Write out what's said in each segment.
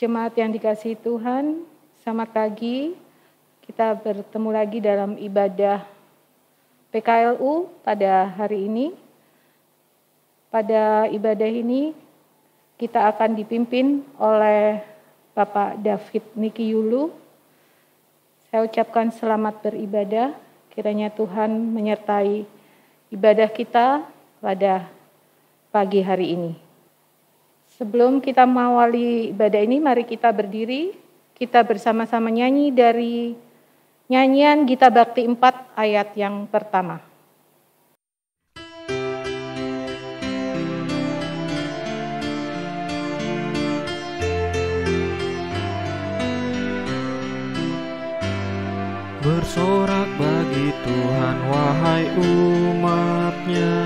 Jemaat yang dikasihi Tuhan, selamat pagi. Kita bertemu lagi dalam ibadah PKLU pada hari ini. Pada ibadah ini kita akan dipimpin oleh Bapak David Niki Yulu. Saya ucapkan selamat beribadah, kiranya Tuhan menyertai ibadah kita pada pagi hari ini. Sebelum kita mengawali ibadah ini, mari kita berdiri, kita bersama-sama nyanyi dari nyanyian Gita Bakti 4 ayat yang pertama. Bersorak bagi Tuhan wahai umat-Nya,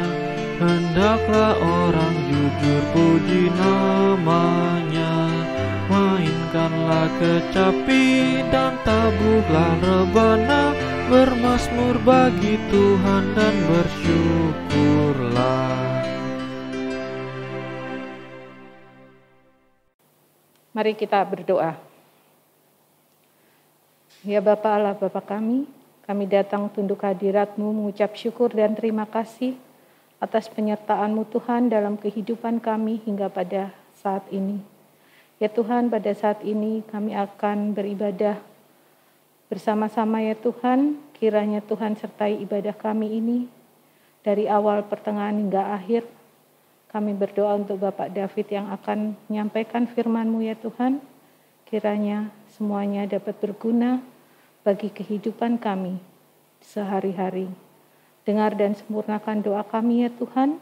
hendaklah orang jujur puji nama-Nya. Mainkanlah kecapi dan tabuhlah rebana, bermazmur bagi Tuhan dan bersyukurlah. Mari kita berdoa. Ya Bapa Allah Bapa kami datang tunduk hadirat-Mu mengucap syukur dan terima kasih atas penyertaan-Mu Tuhan dalam kehidupan kami hingga pada saat ini. Ya Tuhan, pada saat ini kami akan beribadah bersama-sama ya Tuhan. Kiranya Tuhan sertai ibadah kami ini dari awal, pertengahan hingga akhir. Kami berdoa untuk Bapak David yang akan menyampaikan firman-Mu ya Tuhan. Kiranya semuanya dapat berguna bagi kehidupan kami sehari-hari. Dengar dan sempurnakan doa kami ya Tuhan.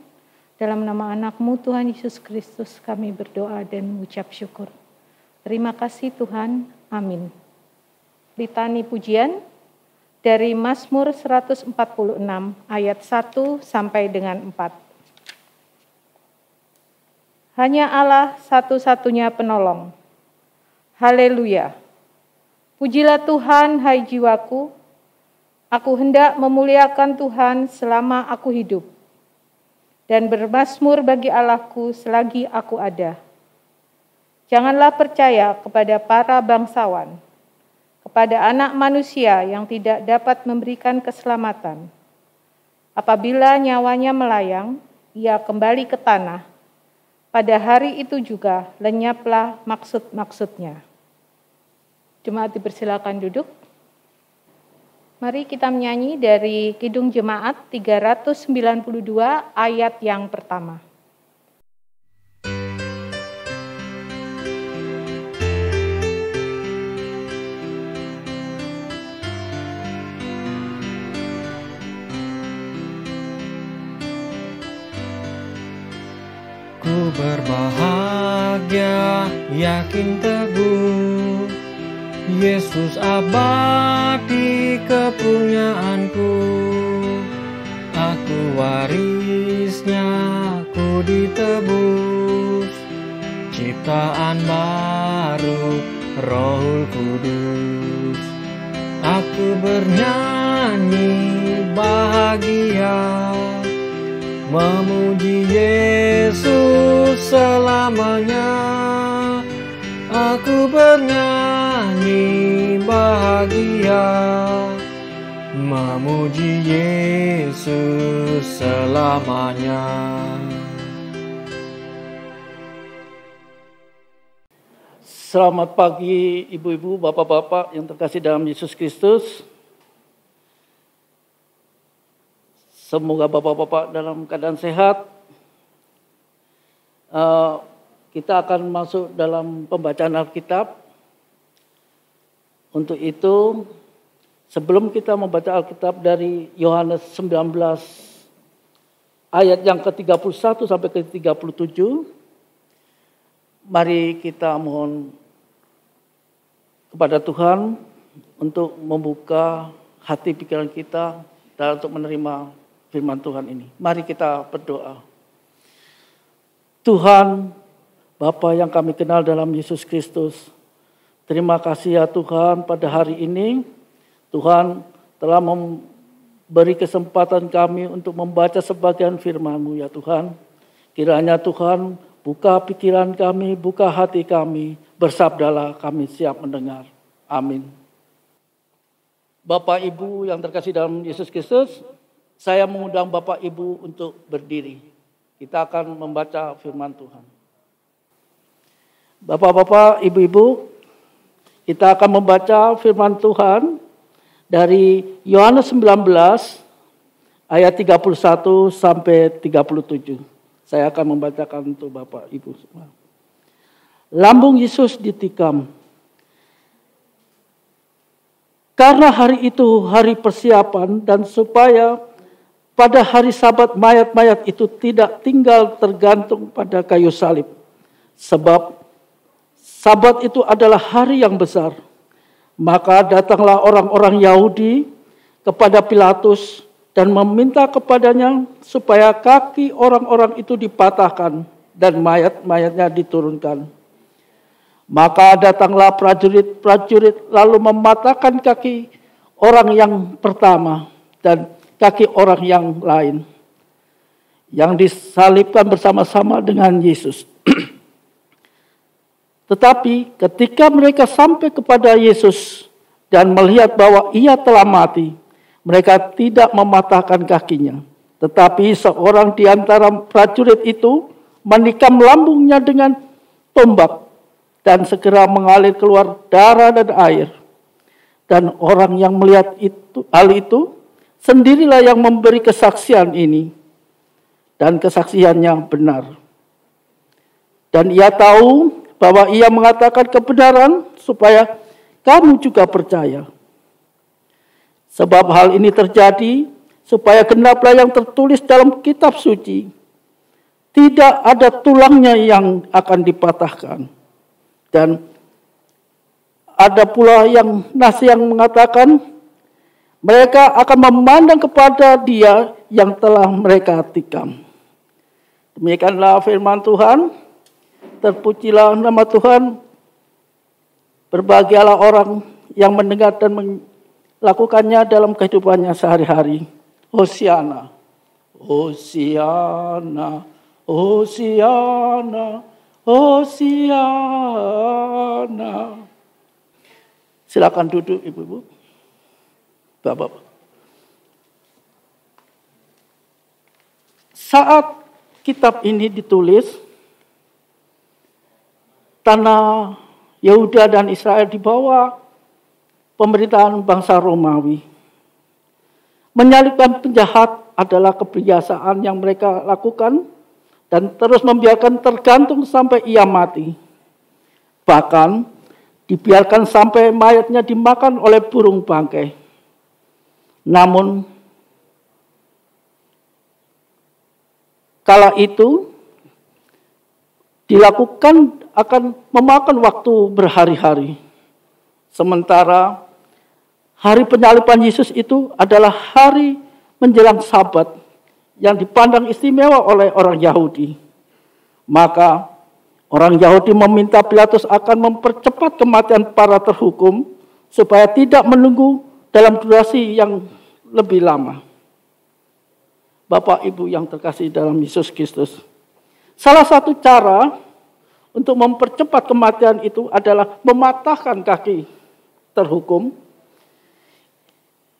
Dalam nama anak-Mu Tuhan Yesus Kristus kami berdoa dan mengucap syukur. Terima kasih Tuhan. Amin. Litani pujian dari Mazmur 146 ayat 1 sampai dengan 4. Hanya Allah satu-satunya penolong. Haleluya. Pujilah Tuhan, hai jiwaku. Aku hendak memuliakan Tuhan selama aku hidup, dan bermazmur bagi Allahku selagi aku ada. Janganlah percaya kepada para bangsawan, kepada anak manusia yang tidak dapat memberikan keselamatan. Apabila nyawanya melayang, ia kembali ke tanah. Pada hari itu juga lenyaplah maksud-maksudnya. Jemaat dipersilakan duduk. Mari kita menyanyi dari Kidung Jemaat 392 ayat yang pertama. Ku berbahagia, yakin teguh, Yesus abadi kepunyaanku. Aku warisnya, ku ditebus, ciptaan baru, Rohul Kudus. Aku bernyanyi bahagia, memuji Yesus selamanya. Aku bernyanyi bahagia, memuji Yesus selamanya. Selamat pagi ibu-ibu, bapak-bapak yang terkasih dalam Yesus Kristus. Semoga bapak-bapak dalam keadaan sehat. Kita akan masuk dalam pembacaan Alkitab. Untuk itu, sebelum kita membaca Alkitab dari Yohanes 19 ayat yang ke-31 sampai ke-37, mari kita mohon kepada Tuhan untuk membuka hati pikiran kita dan untuk menerima firman Tuhan ini. Mari kita berdoa. Tuhan, Bapa yang kami kenal dalam Yesus Kristus, terima kasih ya Tuhan pada hari ini. Tuhan telah memberi kesempatan kami untuk membaca sebagian firman-Mu ya Tuhan. Kiranya Tuhan buka pikiran kami, buka hati kami, bersabdalah, kami siap mendengar. Amin. Bapak Ibu yang terkasih dalam Yesus Kristus, saya mengundang Bapak Ibu untuk berdiri. Kita akan membaca firman Tuhan. Bapak-bapak, ibu-ibu, kita akan membaca firman Tuhan dari Yohanes 19 ayat 31 sampai 37. Saya akan membacakan untuk Bapak Ibu semua. Lambung Yesus ditikam. Karena hari itu hari persiapan dan supaya pada hari Sabat mayat-mayat itu tidak tinggal tergantung pada kayu salib. Sebab Sabat itu adalah hari yang besar. Maka datanglah orang-orang Yahudi kepada Pilatus dan meminta kepadanya supaya kaki orang-orang itu dipatahkan dan mayat-mayatnya diturunkan. Maka datanglah prajurit-prajurit lalu mematahkan kaki orang yang pertama dan kaki orang yang lain yang disalibkan bersama-sama dengan Yesus. Tetapi ketika mereka sampai kepada Yesus dan melihat bahwa ia telah mati, mereka tidak mematahkan kakinya. Tetapi seorang di antara prajurit itu menikam lambungnya dengan tombak dan segera mengalir keluar darah dan air. Dan orang yang melihat hal itu sendirilah yang memberi kesaksian ini. Dan kesaksiannya benar. Dan ia tahu bahwa ia mengatakan kebenaran supaya kamu juga percaya. Sebab hal ini terjadi supaya genaplah yang tertulis dalam kitab suci. Tidak ada tulangnya yang akan dipatahkan. Dan ada pula yang nas yang mengatakan mereka akan memandang kepada dia yang telah mereka tikam. Demikianlah firman Tuhan. Terpujilah nama Tuhan. Berbahagialah orang yang mendengar dan melakukannya dalam kehidupannya sehari-hari. Hosiana, Hosiana, Hosiana, Hosiana. Silakan duduk ibu-ibu. Bapak. Saat kitab ini ditulis, tanah Yehuda dan Israel di bawah pemerintahan bangsa Romawi. Menyalibkan penjahat adalah kebiasaan yang mereka lakukan dan terus membiarkan tergantung sampai ia mati. Bahkan dibiarkan sampai mayatnya dimakan oleh burung bangkai. Namun kala itu dilakukan akan memakan waktu berhari-hari. Sementara hari penyaliban Yesus itu adalah hari menjelang Sabat yang dipandang istimewa oleh orang Yahudi. Maka orang Yahudi meminta Pilatus akan mempercepat kematian para terhukum supaya tidak menunggu dalam durasi yang lebih lama. Bapak Ibu yang terkasih dalam Yesus Kristus, salah satu cara untuk mempercepat kematian itu adalah mematahkan kaki terhukum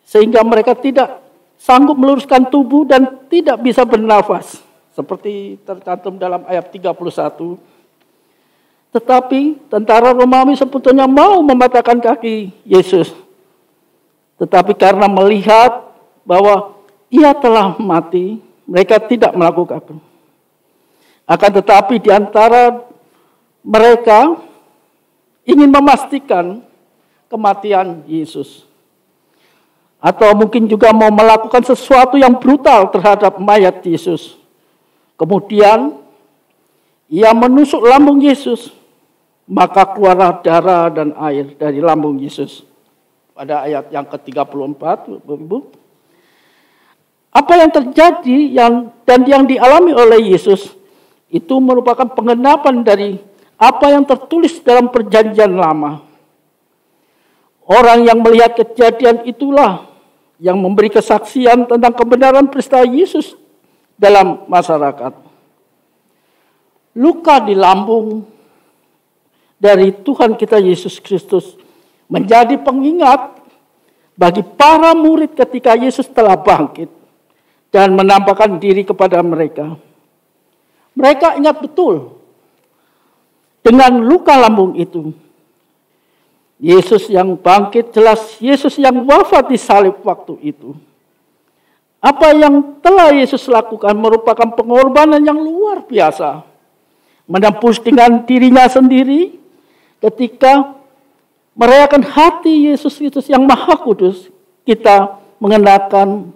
sehingga mereka tidak sanggup meluruskan tubuh dan tidak bisa bernafas seperti tercantum dalam ayat 31. Tetapi tentara Romawi sebetulnya mau mematahkan kaki Yesus. Tetapi karena melihat bahwa ia telah mati, mereka tidak melakukan. Akan tetapi di antara mereka ingin memastikan kematian Yesus. Atau mungkin juga mau melakukan sesuatu yang brutal terhadap mayat Yesus. Kemudian ia menusuk lambung Yesus. Maka keluarlah darah dan air dari lambung Yesus. Pada ayat yang ke-34, Ibu. Apa yang terjadi dan yang dialami oleh Yesus itu merupakan penggenapan dari apa yang tertulis dalam perjanjian lama. Orang yang melihat kejadian itulah yang memberi kesaksian tentang kebenaran peristiwa Yesus dalam masyarakat. Luka di lambung dari Tuhan kita Yesus Kristus menjadi pengingat bagi para murid ketika Yesus telah bangkit dan menampakkan diri kepada mereka. Mereka ingat betul dengan luka lambung itu. Yesus yang bangkit jelas Yesus yang wafat di salib waktu itu. Apa yang telah Yesus lakukan merupakan pengorbanan yang luar biasa. Menembus dengan dirinya sendiri ketika merayakan hati Yesus Kristus yang Maha Kudus, kita mengenakan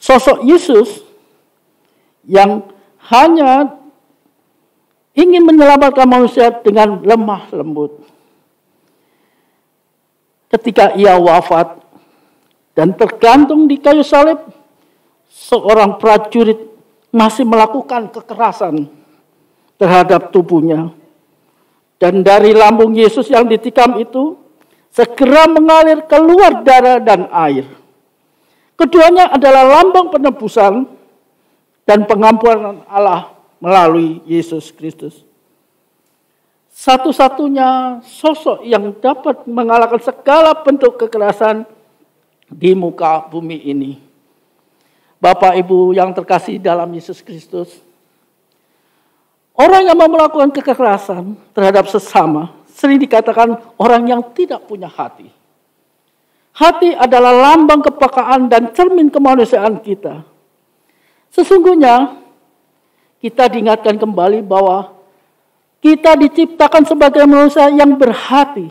sosok Yesus yang hanya ingin menyelamatkan manusia dengan lemah lembut. Ketika ia wafat dan tergantung di kayu salib, seorang prajurit masih melakukan kekerasan terhadap tubuhnya. Dan dari lambung Yesus yang ditikam itu segera mengalir keluar darah dan air. Keduanya adalah lambang penebusan dan pengampunan Allah melalui Yesus Kristus. Satu-satunya sosok yang dapat mengalahkan segala bentuk kekerasan di muka bumi ini. Bapak Ibu yang terkasih dalam Yesus Kristus, orang yang mau melakukan kekerasan terhadap sesama sering dikatakan orang yang tidak punya hati. Hati adalah lambang kepekaan dan cermin kemanusiaan kita. Sesungguhnya kita diingatkan kembali bahwa kita diciptakan sebagai manusia yang berhati.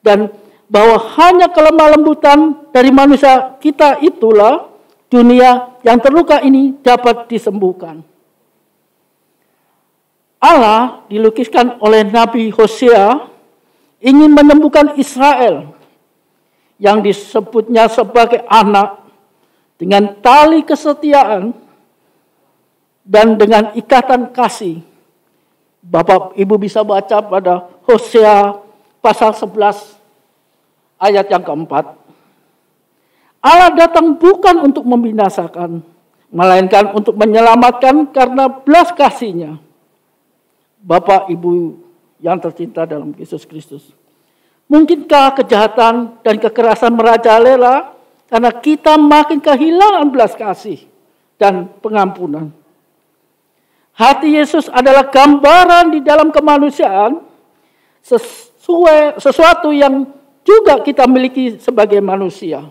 Dan bahwa hanya kelemah lembutan dari manusia kita itulah dunia yang terluka ini dapat disembuhkan. Allah dilukiskan oleh Nabi Hosea ingin menyembuhkan Israel yang disebutnya sebagai anak dengan tali kesetiaan dan dengan ikatan kasih. Bapak Ibu bisa baca pada Hosea pasal 11 ayat yang keempat. Allah datang bukan untuk membinasakan, melainkan untuk menyelamatkan karena belas kasih-Nya. Bapak Ibu yang tercinta dalam Yesus Kristus, mungkinkah kejahatan dan kekerasan merajalela karena kita makin kehilangan belas kasih dan pengampunan? Hati Yesus adalah gambaran di dalam kemanusiaan, sesuatu yang juga kita miliki sebagai manusia.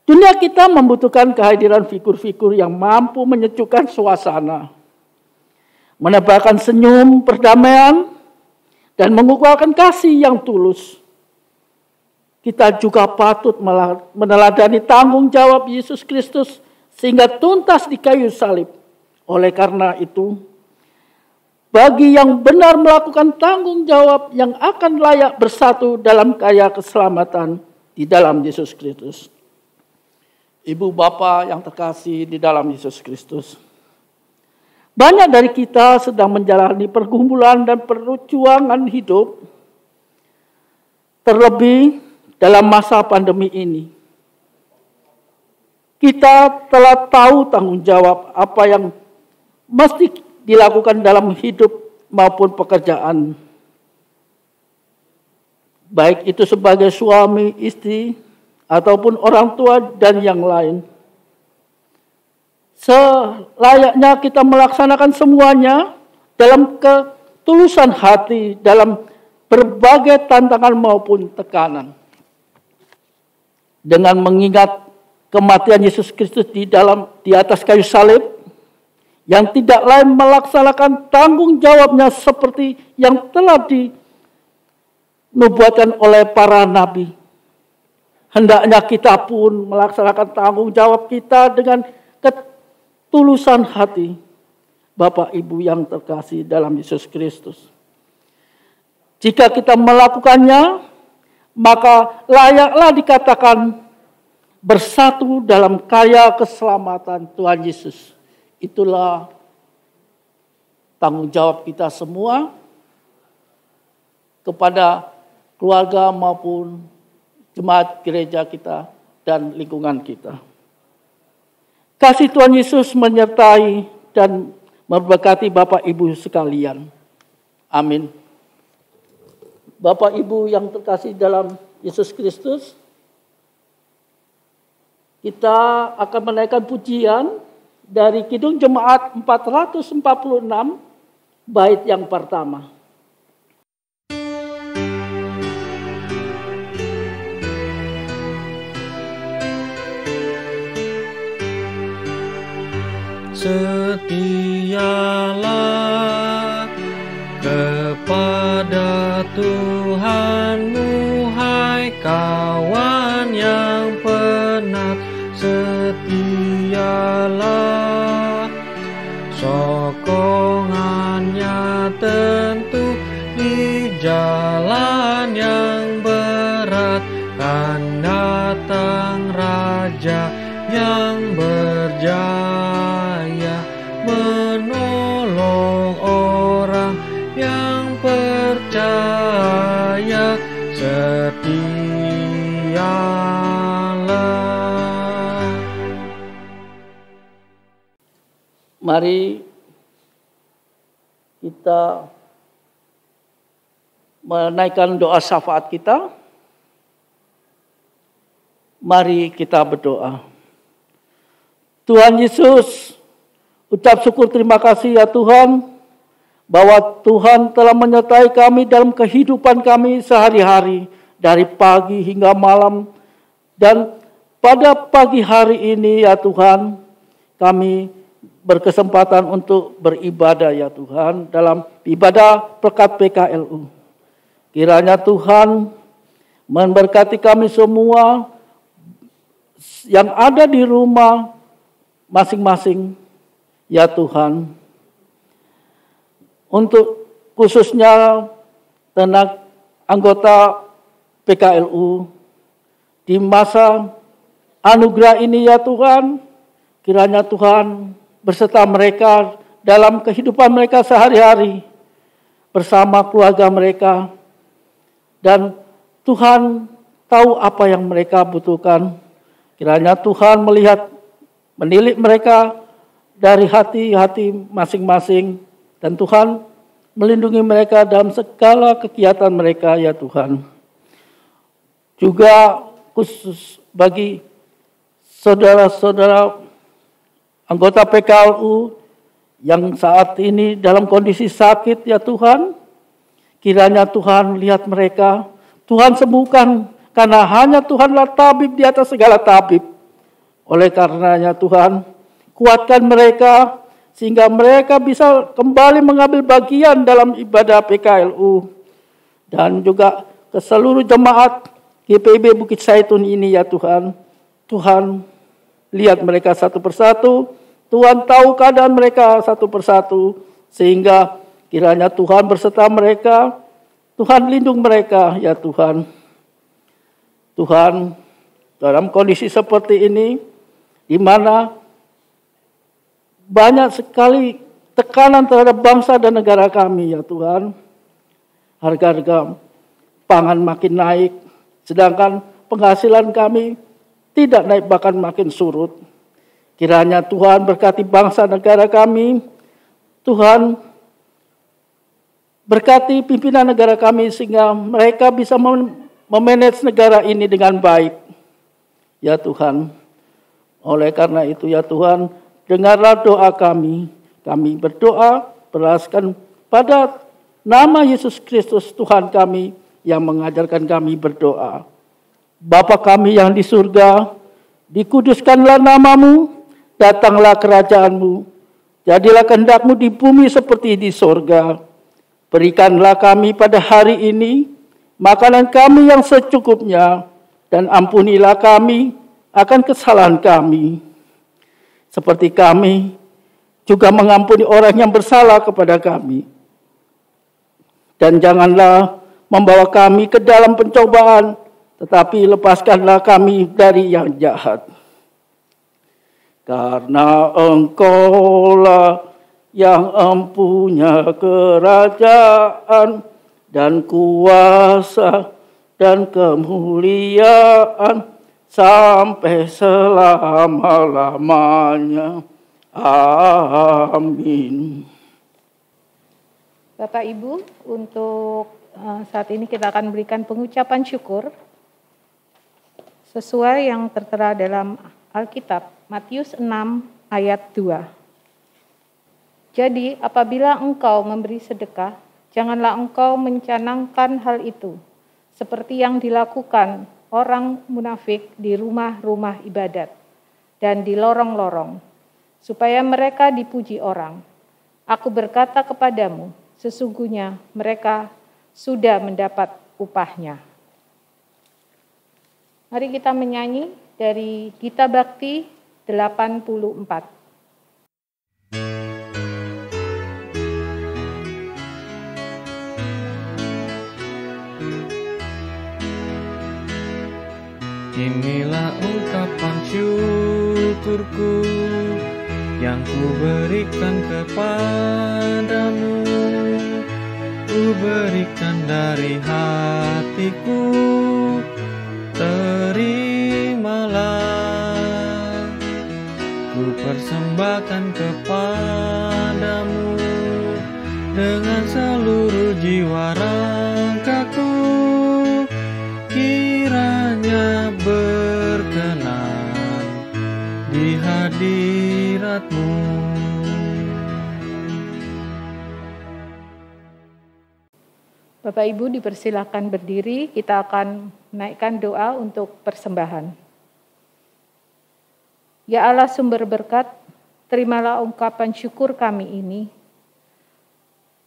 Dunia kita membutuhkan kehadiran figur-figur yang mampu menyejukkan suasana, menebarkan senyum perdamaian, dan mengukuhkan kasih yang tulus. Kita juga patut meneladani tanggung jawab Yesus Kristus sehingga tuntas di kayu salib. Oleh karena itu, bagi yang benar melakukan tanggung jawab yang akan layak bersatu dalam karya keselamatan di dalam Yesus Kristus. Ibu bapak yang terkasih di dalam Yesus Kristus, banyak dari kita sedang menjalani pergumulan dan perjuangan hidup, terlebih dalam masa pandemi ini. Kita telah tahu tanggung jawab apa yang mesti dilakukan dalam hidup maupun pekerjaan. Baik itu sebagai suami, istri, ataupun orang tua dan yang lain. Selayaknya kita melaksanakan semuanya dalam ketulusan hati, dalam berbagai tantangan maupun tekanan. Dengan mengingat kematian Yesus Kristus di atas kayu salib, yang tidak lain melaksanakan tanggung jawabnya seperti yang telah dinubuatkan oleh para nabi. Hendaknya kita pun melaksanakan tanggung jawab kita dengan ketulusan hati. Bapak Ibu yang terkasih dalam Yesus Kristus, jika kita melakukannya, maka layaklah dikatakan bersatu dalam karya keselamatan Tuhan Yesus. Itulah tanggung jawab kita semua kepada keluarga maupun jemaat gereja kita dan lingkungan kita. Kasih Tuhan Yesus menyertai dan memberkati Bapak Ibu sekalian. Amin. Bapak Ibu yang terkasih dalam Yesus Kristus, kita akan menaikkan pujian dari Kidung Jemaat 446, bait yang pertama. Setialah kepada Tuhanmu, hai kawan yang penat. Setialah, sokongannya tentu di jalan yang berat. Kan datang Raja yang berjaya, menolong orang yang percaya. Setialah. Mari kita menaikkan doa syafaat kita. Mari kita berdoa. Tuhan Yesus, ucap syukur terima kasih ya Tuhan, bahwa Tuhan telah menyertai kami dalam kehidupan kami sehari-hari, dari pagi hingga malam. Dan pada pagi hari ini ya Tuhan, kami berkesempatan untuk beribadah ya Tuhan, dalam ibadah pekat PKLU. Kiranya Tuhan memberkati kami semua yang ada di rumah masing-masing ya Tuhan. Untuk khususnya tenaga anggota PKLU di masa anugerah ini ya Tuhan, kiranya Tuhan berserta mereka dalam kehidupan mereka sehari-hari bersama keluarga mereka. Dan Tuhan tahu apa yang mereka butuhkan. Kiranya Tuhan menilik mereka dari hati-hati masing-masing. Dan Tuhan melindungi mereka dalam segala kegiatan mereka ya Tuhan. Juga khusus bagi saudara-saudara anggota PKLU yang saat ini dalam kondisi sakit ya Tuhan. Kiranya Tuhan lihat mereka, Tuhan sembuhkan, karena hanya Tuhanlah tabib di atas segala tabib. Oleh karenanya Tuhan, kuatkan mereka sehingga mereka bisa kembali mengambil bagian dalam ibadah PKLU. Dan juga ke seluruh jemaat GPIB Bukit Zaitun ini ya Tuhan. Tuhan lihat mereka satu persatu, Tuhan tahu keadaan mereka satu persatu, sehingga kiranya Tuhan berserta mereka, Tuhan lindung mereka ya Tuhan. Tuhan, dalam kondisi seperti ini, di mana banyak sekali tekanan terhadap bangsa dan negara kami ya Tuhan. Harga-harga pangan makin naik, sedangkan penghasilan kami tidak naik bahkan makin surut. Kiranya Tuhan berkati bangsa negara kami. Tuhan berkati pimpinan negara kami sehingga mereka bisa memanage negara ini dengan baik. Ya Tuhan, oleh karena itu ya Tuhan, dengarlah doa kami. Kami berdoa beraskan pada nama Yesus Kristus Tuhan kami yang mengajarkan kami berdoa. Bapa kami yang di surga, dikuduskanlah namamu, datanglah kerajaanmu, jadilah kehendak-Mu di bumi seperti di surga. Berikanlah kami pada hari ini makanan kami yang secukupnya, dan ampunilah kami akan kesalahan kami, seperti kami juga mengampuni orang yang bersalah kepada kami. Dan janganlah membawa kami ke dalam pencobaan, tetapi lepaskanlah kami dari yang jahat. Karena Engkaulah yang empunya kerajaan dan kuasa dan kemuliaan sampai selama-lamanya. Amin. Bapak Ibu, untuk saat ini kita akan berikan pengucapan syukur sesuai yang tertera dalam Alkitab, Matius 6 ayat 2. Jadi apabila engkau memberi sedekah, janganlah engkau mencanangkan hal itu, seperti yang dilakukan orang munafik di rumah-rumah ibadat dan di lorong-lorong, supaya mereka dipuji orang. Aku berkata kepadamu, sesungguhnya mereka sudah mendapat upahnya. Mari kita menyanyi dari Gita Bakti 84. Inilah ungkapan syukurku yang ku berikan kepadamu. Ku berikan dari hatiku, terimalah. Ku persembahkan kepadamu dengan seluruh jiwa ragaku. Kiranya berkenan di hadirat-Mu. Bapak Ibu dipersilakan berdiri, kita akan menaikkan doa untuk persembahan. Ya Allah sumber berkat, terimalah ungkapan syukur kami ini.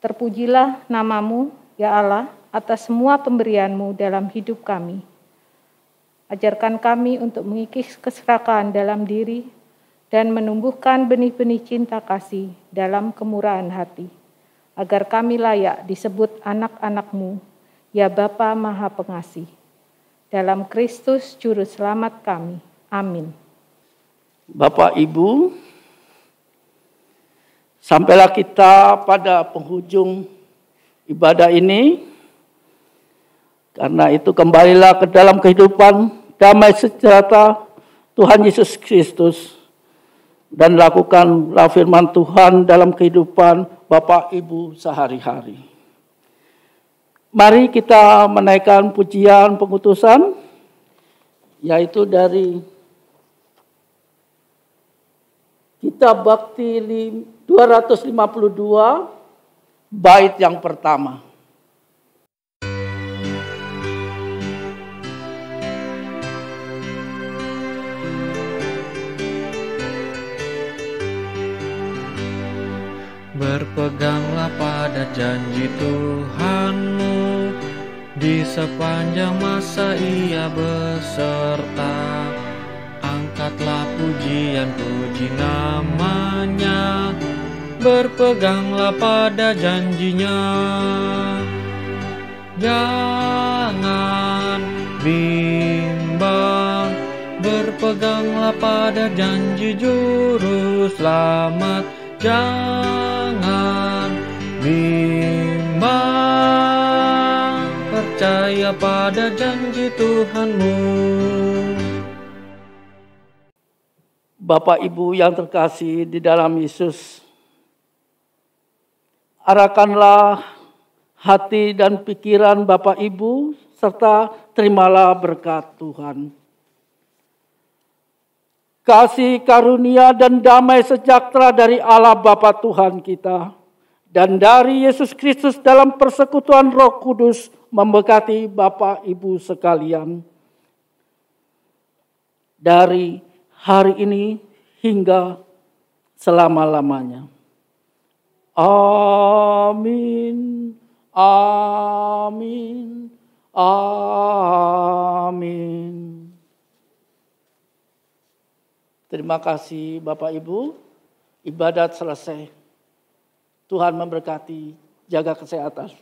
Terpujilah nama-Mu, ya Allah, atas semua pemberian-Mu dalam hidup kami. Ajarkan kami untuk mengikis keserakahan dalam diri dan menumbuhkan benih-benih cinta kasih dalam kemurahan hati, agar kami layak disebut anak-anak-Mu, ya Bapa Maha Pengasih. Dalam Kristus Juru Selamat kami. Amin. Bapak Ibu, sampailah kita pada penghujung ibadah ini. Karena itu kembalilah ke dalam kehidupan damai sejahtera Tuhan Yesus Kristus dan lakukanlah firman Tuhan dalam kehidupan Bapak Ibu sehari-hari. Mari kita menaikkan pujian pengutusan, yaitu dari Kitab Bakti 252, bait yang pertama. Berpeganglah pada janji Tuhan-Mu, di sepanjang masa Ia beserta. Angkatlah pujian-puji nama-Nya, berpeganglah pada janji-Nya. Jangan bimbang, berpeganglah pada janji Juru Selamat. Jangan bimbang, percaya pada janji Tuhan-Mu. Bapak Ibu yang terkasih di dalam Yesus, arahkanlah hati dan pikiran Bapak Ibu, serta terimalah berkat Tuhan. Kasih karunia dan damai sejahtera dari Allah Bapa Tuhan kita dan dari Yesus Kristus dalam persekutuan Roh Kudus memberkati Bapak Ibu sekalian dari hari ini hingga selama-lamanya. Amin. Amin. Amin. Terima kasih Bapak Ibu, ibadat selesai. Tuhan memberkati, jaga kesehatan.